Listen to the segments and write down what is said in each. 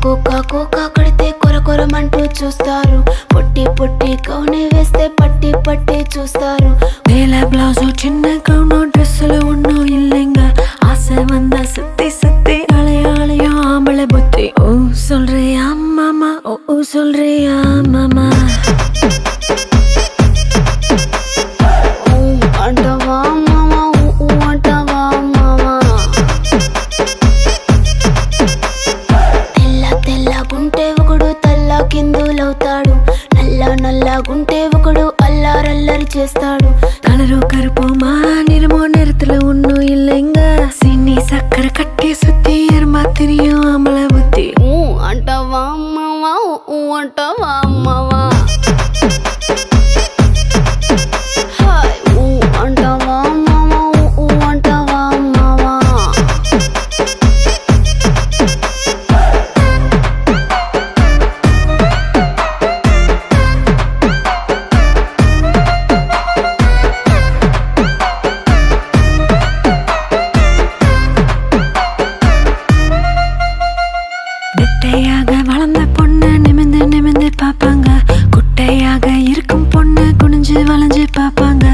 Cocoa కడితే కొరకొరమంటూ చూస్తారు. పొట్టి పొట్టి కౌనే వేస్తే పట్టి పట్టి చూస్తారు. వేల బ్లౌజు చిన్న గౌను డ్రెస్సులు ఉన్నో இல்லைங்க. ஆசை வந்தா சுத்தி சுத்தி அலையாளையோ ஆம்பளை புத்தி. ஓ சொல்றியா மாமா, ஓ சொல்றியா மாமா. అంటవా మామా, అంటవా మామా. తెల్ల తెల్లగుంటే ఒకడు తల్ల కిందులవుతాడు. నల్ల నల్లగుంటే ఒకడు అల్లారల్లరి చేస్తాడు. కలరు కరుపుమా నిరమో నిరతలు ఉన్నో இல்லைங்க. సిన్ని సక్కర కట్టి సుత్తి ఎర్మా తిరియో ఆంబళ బుద్ధి. అంటవా మామా, అంటవా మామా. అంటవా మామా, అంటవా మామా. நெட்டையாக வளர்ந்த பொண்ணு நிமிந்து நிமிந்து பாப்பாங்க. குட்டையாக இருக்கும் பொண்ணு குனிஞ்சு வளைஞ்சு பாப்பாங்க.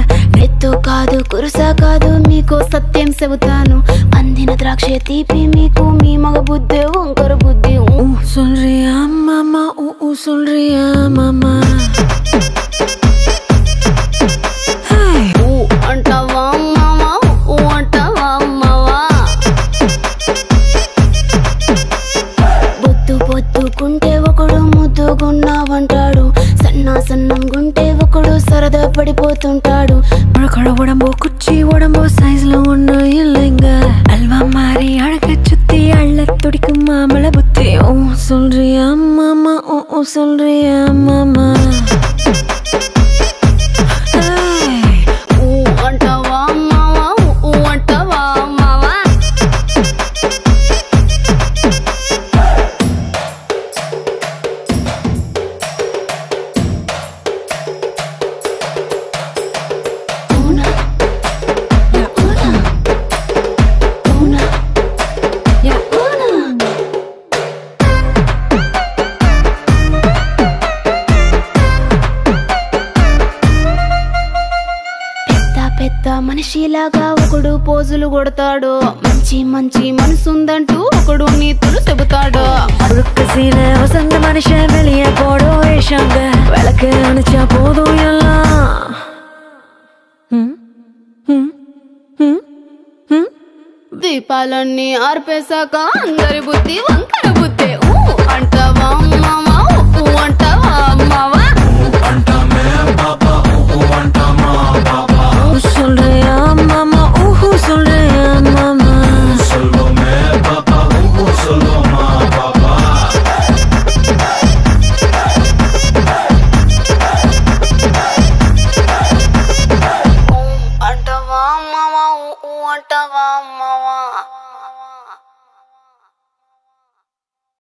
ఎత్తు కాదు కురుసా కాదు మీకు సత్యం చెబుతాను. అందిన ద్రాక్ష తీపి మీకు మీ మగ బుద్ధి వంకర బుద్ధి. சொல்றியா மாமா, சொல்றியா மாமா. అంటవా మామా, అంటవా మావా. బొద్దు బొద్దుకుంటే ఒకడు ముద్దుగున్నావంటాడు. సన్నం గుంటే ఒకడు సరదా పడిపోతుంటాడు. முழக்கட உடம்போ குச்சி உடம்போ சைஸ்ல ஒண்ணு இல்லைங்க. அல்வா மாறி அழக சுத்தி அள்ள துடிக்கும் மாமள புத்தி. ஓ சொல்றியா மாமா, சொல்றியா மாமா. అంటవా మావా, అంటవా మావా. పెద్ద మనిషిలాగా ఒకడు పోజులు కొడతాడు. మంచి మంచి మనసుందంటూ ఒకడు నీతులు చెబుతాడు. முழுக்க சீல வசந்த மனுஷன் வெளியே போடோ வேஷாங்க. விளக்கு அணைச்சா போதும் எல்லாம். దీపాలన్నీ ఆర్పేశాక అందరి బుద్ధి వంకర